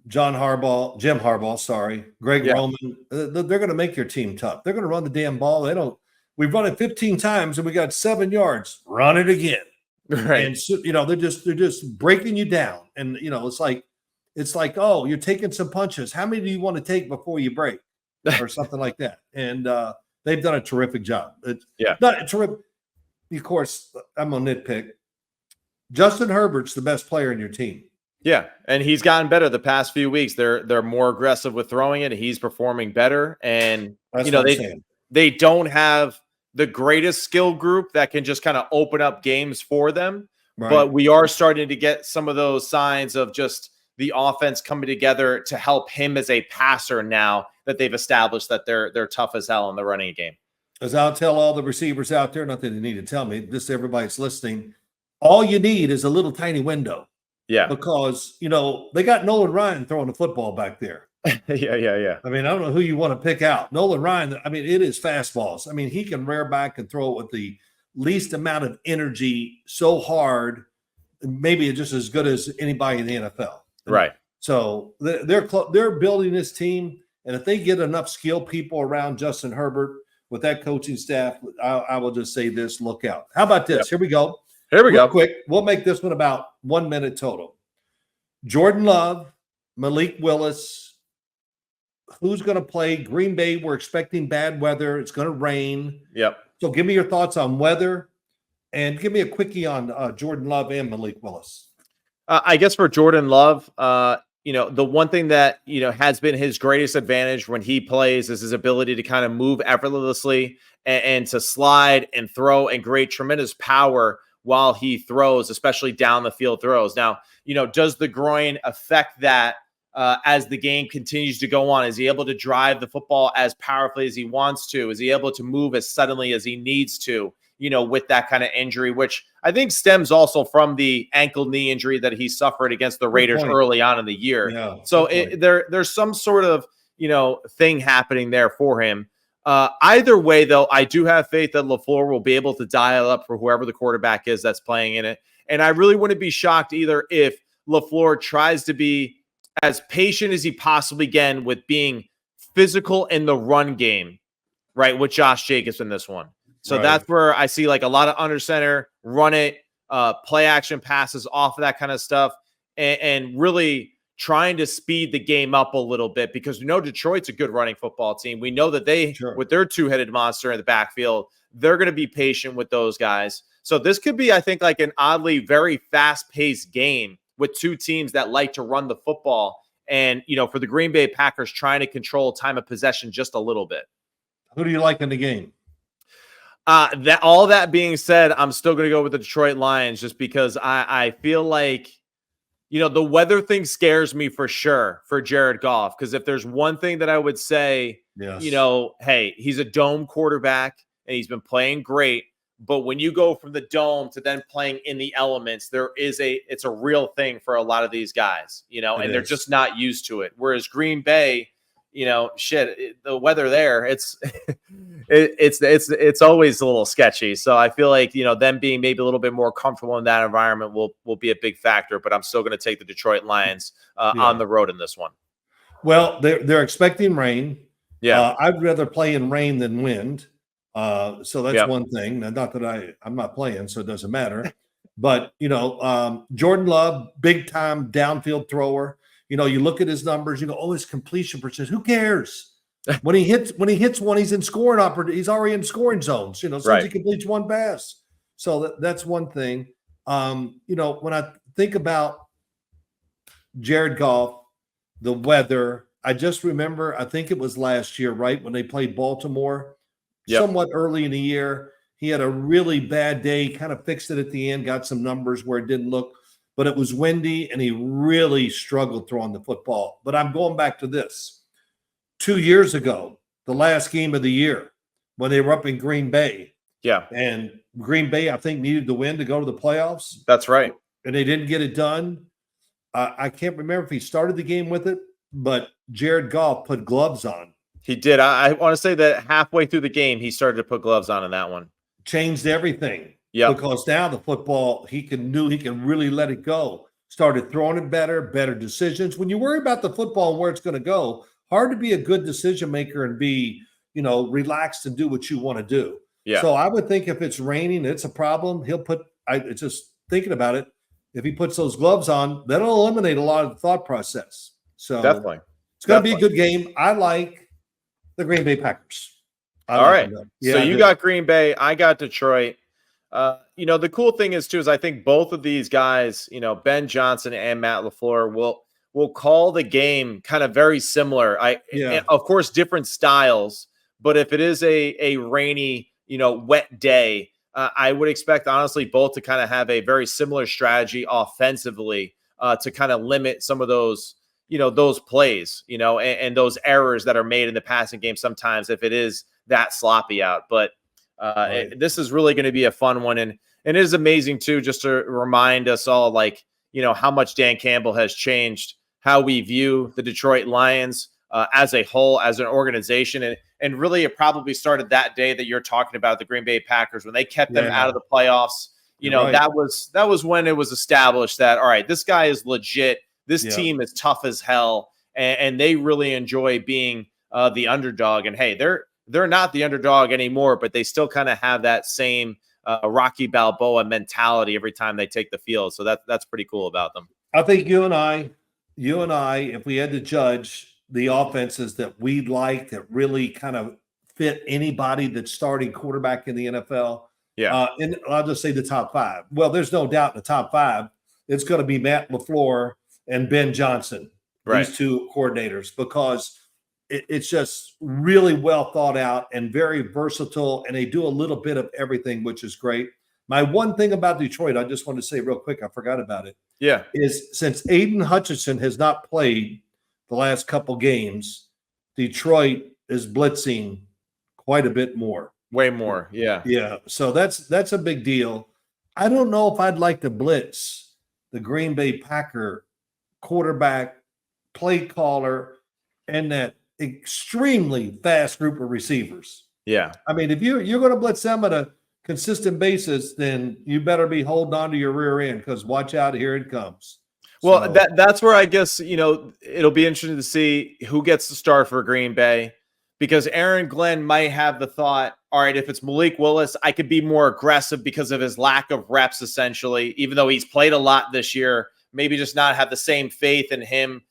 Jim Harbaugh, sorry, Greg Roman, they're going to make your team tough. They're going to run the damn ball. We've run it 15 times and we got 7 yards. Run it again. Right. And so, they're just breaking you down. And it's like, oh, you're taking some punches. How many do you want to take before you break? Or something like that. And they've done a terrific job. Not a terrific. Of course, I'm gonna nitpick. Justin Herbert's the best player in your team. Yeah, and he's gotten better the past few weeks. They're more aggressive with throwing it. He's performing better, and they don't have the greatest skill group that can just kind of open up games for them. Right. But we are starting to get some of those signs of just the offense coming together to help him as a passer now that they've established that they're tough as hell in the running game. As I'll tell all the receivers out there, not that they need to tell me, just everybody's listening, all you need is a little tiny window. Yeah. Because, they got Nolan Ryan throwing the football back there. Yeah. I mean, I don't know who you want to pick out. Nolan Ryan, I mean, it is fastballs. I mean, he can rear back and throw it with the least amount of energy so hard, maybe just as good as anybody in the NFL. Right. So they're building this team, and if they get enough skilled people around Justin Herbert with that coaching staff, I will just say this: look out. How about this? Yep. Here we go. Real quick, we'll make this one about 1 minute total. Jordan Love, Malik Willis. Who's going to play? Green Bay, we're expecting bad weather. It's going to rain. Yep. So give me your thoughts on weather, and give me a quickie on Jordan Love and Malik Willis. I guess for Jordan Love, the one thing that, has been his greatest advantage when he plays is his ability to kind of move effortlessly and to slide and throw and create tremendous power while he throws, especially down the field throws. Now, does the groin affect that as the game continues to go on? Is he able to drive the football as powerfully as he wants to? Is he able to move as suddenly as he needs to, with that kind of injury, which I think stems also from the ankle knee injury that he suffered against the Raiders early on in the year. Yeah, so there's some sort of, thing happening there for him. Either way, though, I do have faith that LaFleur will be able to dial up for whoever the quarterback is that's playing in it. And I really wouldn't be shocked either if LaFleur tries to be as patient as he possibly can with being physical in the run game, right, with Josh Jacobs in this one. So that's where I see like a lot of under center, run it, play action passes off of that kind of stuff, and really trying to speed the game up a little bit, because we know Detroit's a good running football team. We know that they, with their two-headed monster in the backfield, they're going to be patient with those guys. So this could be, I think, like an oddly very fast-paced game with two teams that like to run the football. And, for the Green Bay Packers, trying to control time of possession just a little bit. Who do you like in the game? All that being said, I'm still going to go with the Detroit Lions just because I feel like, the weather thing scares me for sure for Jared Goff. Because if there's one thing that I would say, hey, he's a dome quarterback and he's been playing great. But when you go from the dome to then playing in the elements, it's a real thing for a lot of these guys, and they're just not used to it. Whereas Green Bay, the weather there, it's always a little sketchy. So I feel like, them being maybe a little bit more comfortable in that environment will be a big factor, but I'm still going to take the Detroit Lions on the road in this one. Well, they're expecting rain. Yeah. I'd rather play in rain than wind. So that's one thing. Now, not that I'm not playing, so it doesn't matter, but Jordan Love, big time downfield thrower. You look at his numbers, his completion percentage. Who cares? When he hits one, he's in scoring he's already in scoring zones, as soon as he completes one pass. So that's one thing. When I think about Jared Goff, the weather, I just remember, I think it was last year, right, when they played Baltimore, somewhat early in the year. He had a really bad day, kind of fixed it at the end, got some numbers where it didn't look, but it was windy, and he really struggled throwing the football. But I'm going back to this. 2 years ago, the last game of the year, when they were up in Green Bay. Yeah. And Green Bay, I think, needed the win to go to the playoffs. That's right. And they didn't get it done. I can't remember if he started the game with it, but Jared Goff put gloves on. He did. I want to say that halfway through the game, he started to put gloves on in that one. Changed everything. Yeah. Because now the football, he can really let it go. started throwing it better decisions. When you worry about the football and where it's going to go, hard to be a good decision maker and be, relaxed and do what you want to do. Yeah. So I would think if it's raining, it's a problem. It's just thinking about it. If he puts those gloves on, that'll eliminate a lot of the thought process. So Definitely. It's going to be a good game. I like the Green Bay Packers. All right. Yeah, so you got Green Bay. I got Detroit. The cool thing is I think both of these guys, Ben Johnson and Matt LaFleur will call the game kind of very similar. Of course, different styles, but if it is a rainy, wet day, I would expect, honestly, both to kind of have a very similar strategy offensively to kind of limit some of those, those plays, and those errors that are made in the passing game sometimes if it is that sloppy out. But this is really going to be a fun one. And it is amazing, too, just to remind us all, how much Dan Campbell has changed how we view the Detroit Lions as a whole, as an organization. And really, it probably started that day that you're talking about, the Green Bay Packers, when they kept them out of the playoffs. That was when it was established that, all right, this guy is legit. This team is tough as hell, and they really enjoy being the underdog. And hey, they're not the underdog anymore, but they still kind of have that same Rocky Balboa mentality every time they take the field. So that's pretty cool about them. I think you and I, if we had to judge the offenses that we like that really kind of fit anybody that's starting quarterback in the NFL. Yeah. And I'll just say the top five. Well, there's no doubt in the top five, it's going to be Matt LaFleur and Ben Johnson, these two coordinators, because it's just really well thought out and very versatile, and they do a little bit of everything, which is great. My one thing about Detroit, I just want to say real quick, I forgot about it. Yeah. Is since Aiden Hutchinson has not played the last couple games, Detroit is blitzing quite a bit more. Way more. Yeah. Yeah. So that's a big deal. I don't know if I'd like to blitz the Green Bay Packer quarterback, play caller, and that extremely fast group of receivers. Yeah. I mean, if you're going to blitz them at a consistent basis, then you better be holding on to your rear end, because watch out, here it comes. Well, that's where I guess, it'll be interesting to see who gets the start for Green Bay, because Aaron Glenn might have the thought, all right, if it's Malik Willis, I could be more aggressive because of his lack of reps, essentially, even though he's played a lot this year, maybe just not have the same faith in him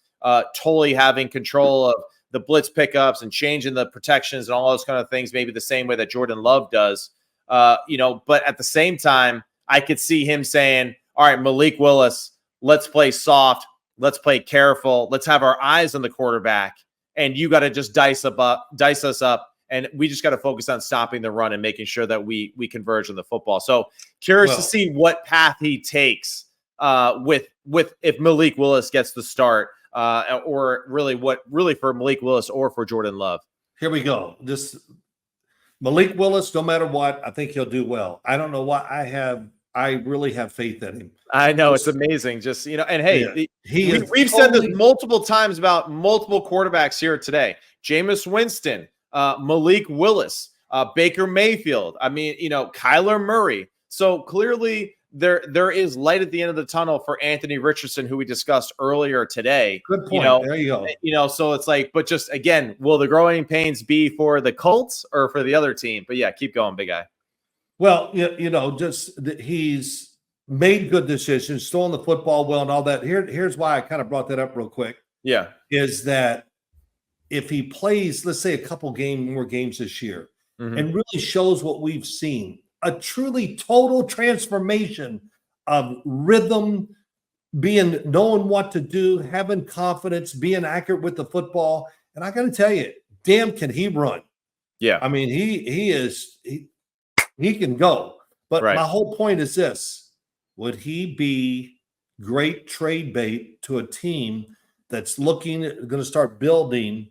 totally having control of the blitz pickups and changing the protections and all those kind of things, maybe the same way that Jordan Love does. But at the same time, I could see him saying, all right, Malik Willis, let's play soft. Let's play careful. Let's have our eyes on the quarterback. And you got to just dice us up. And we just got to focus on stopping the run and making sure that we converge on the football. So curious to see what path he takes with if Malik Willis gets the start, or really for Malik Willis or for Jordan Love. Here we go. This Malik Willis, no matter what, I think he'll do well. I don't know why I really have faith in him. I know, it's amazing. Just, and hey, we've said this multiple times about multiple quarterbacks here today. Jameis Winston, Malik Willis, Baker Mayfield. I mean, Kyler Murray. So clearly there is light at the end of the tunnel for Anthony Richardson, who we discussed earlier today. Good point. There you go. So it's like, but just again, will the growing pains be for the Colts or for the other team? But yeah, keep going, big guy. Well, he's made good decisions, throwing the football well and all that. Here's why I kind of brought that up real quick. Yeah. Is that if he plays, let's say, a couple more games this year, and really shows what we've seen, a truly total transformation of rhythm, knowing what to do, having confidence, being accurate with the football. And I got to tell you, damn, can he run? Yeah. I mean, he can go. But my whole point is this: would he be great trade bait to a team that's going to start building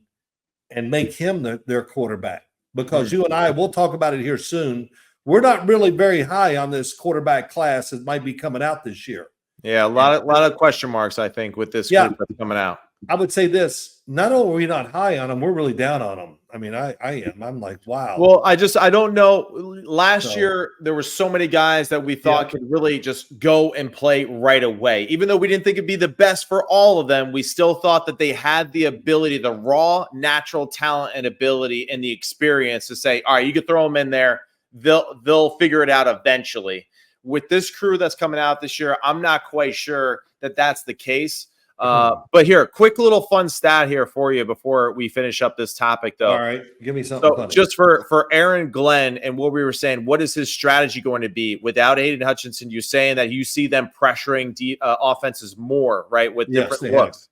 and make him their quarterback? Because you and I, we'll talk about it here soon. We're not really very high on this quarterback class that might be coming out this year. Yeah, a lot of question marks, I think, with this group that's coming out. I would say this: not only are we not high on them, we're really down on them. I mean, I am. I'm like, wow. Well, I don't know. Last year, there were so many guys that we thought could really just go and play right away. Even though we didn't think it'd be the best for all of them, we still thought that they had the ability, the raw, natural talent and ability and the experience to say, all right, you can throw them in there. They'll figure it out eventually. With this crew that's coming out this year, I'm not quite sure that that's the case. But here, quick little fun stat here for you before we finish up this topic, though. All right, give me something funny. Just for Aaron Glenn and what we were saying, what is his strategy going to be without Aiden Hutchinson? You're saying that you see them pressuring offenses more, right? With different looks.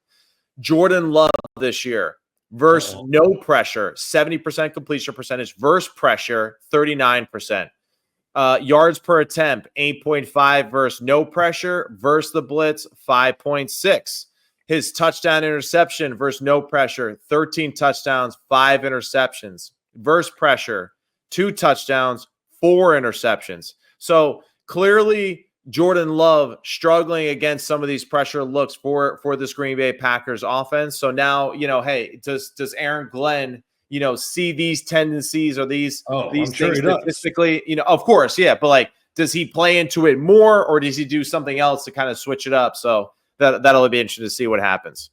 Jordan Love this year versus no pressure, 70% completion percentage versus pressure, 39%. Yards per attempt, 8.5 versus no pressure versus the blitz, 5.6. His touchdown interception versus no pressure, 13 touchdowns, 5 interceptions. Versus pressure, 2 touchdowns, 4 interceptions. So clearly Jordan Love struggling against some of these pressure looks for this Green Bay Packers offense. So now, hey, does Aaron Glenn, see these tendencies or these things statistically? Of course, yeah. But like, does he play into it more or does he do something else to kind of switch it up? So that'll be interesting to see what happens.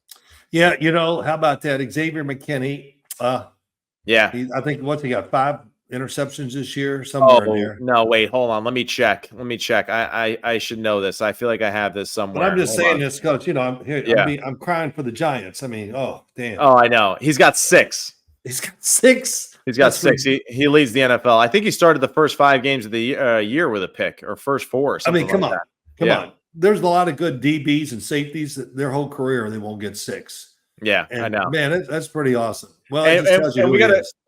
Yeah, how about that? Xavier McKinney. I think he got 5 interceptions this year, somewhere in there. No, wait, hold on. Let me check. I should know this. I feel like I have this somewhere. But I'm just saying this because I'm here. I'm crying for the Giants. I mean, oh damn. Oh, I know. He's got 6. He's got 6. He's got 6. He leads the NFL. I think he started the first 5 games of the year with a pick, or first 4. Or something come like on, that. come on. There's a lot of good DBs and safeties that their whole career they won't get 6. Yeah, and, I know. Man, that's pretty awesome. Well,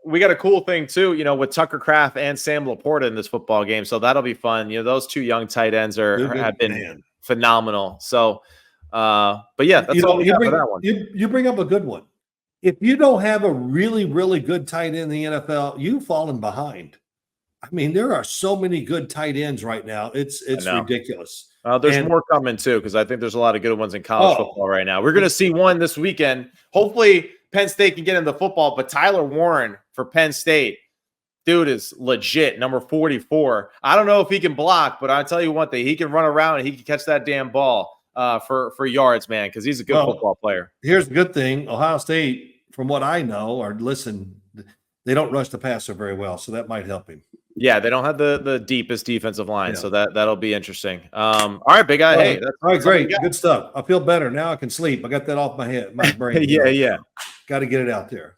we got a cool thing too, with Tucker Kraft and Sam Laporta in this football game, so that'll be fun. Those 2 young tight ends have been phenomenal. So, but yeah, that's all we got for that one. You bring up a good one. If you don't have a really, really good tight end in the NFL, you've fallen behind. I mean, there are so many good tight ends right now. It's ridiculous. There's more coming too, because I think there's a lot of good ones in college football right now. We're going to see one this weekend. Hopefully, Penn State can get into football, but Tyler Warren for Penn State, dude is legit, number 44. I don't know if he can block, but I'll tell you one thing: he can run around and he can catch that damn ball for yards, man, because he's a good football player. Here's the good thing: Ohio State, from what I know or listen, they don't rush the passer very well, so that might help him. Yeah, they don't have the deepest defensive line, so that'll be interesting. All right, big guy. Hey, all right, great, good stuff. I feel better now. I can sleep. I got that off my brain. yeah. Got to get it out there.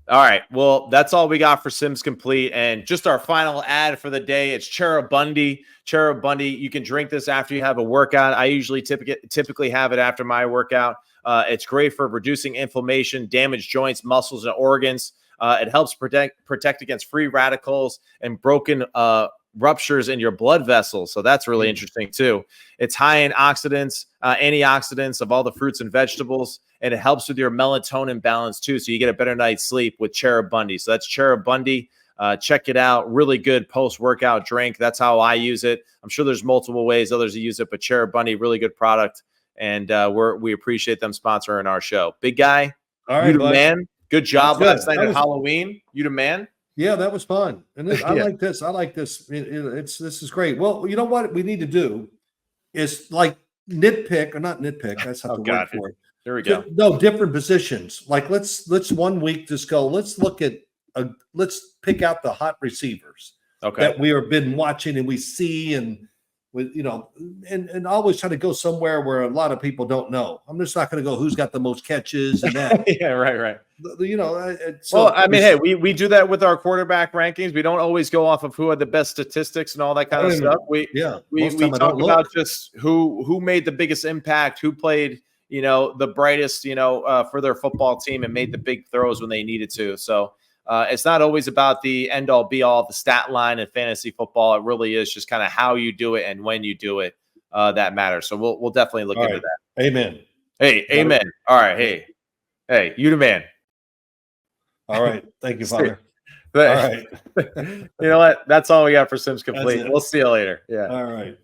All right, well, that's all we got for Sims Complete, and just our final ad for the day. It's Cherubundi. Cherubundi. You can drink this after you have a workout. I usually typically have it after my workout. It's great for reducing inflammation, damaged joints, muscles, and organs. It helps protect against free radicals and broken ruptures in your blood vessels. So that's really interesting too. It's high in oxidants, antioxidants of all the fruits and vegetables, and it helps with your melatonin balance too. So you get a better night's sleep with Cherubundi. So that's Cherubundi. Check it out. Really good post-workout drink. That's how I use it. I'm sure there's multiple ways others use it, but Cherubundi, really good product. And we appreciate them sponsoring our show. Big guy, all right, man. Good job last night at Halloween. You the man. Yeah, that was fun. And I like this. I like this. This is great. Well, you know what we need to do is like nitpick or not nitpick. That's not the word for it. There we go. No, different positions. Like let's 1 week just go. Let's look at let's pick out the hot receivers that we have been watching and we see and with and always try to go somewhere where a lot of people don't know. I'm just not going to go who's got the most catches and that. Yeah, right. So, I mean, hey, we do that with our quarterback rankings. We don't always go off of who had the best statistics and all that kind of stuff. We talk about just who made the biggest impact, who played the brightest for their football team and made the big throws when they needed to. So it's not always about the end all be all, the stat line in fantasy football. It really is just kind of how you do it and when you do it that matters. So we'll definitely look into that. Amen. Hey, amen. All right. Hey, you the man. All right. Thank you, Father. All right. You know what? That's all we got for Sims Complete. We'll see you later. Yeah. All right.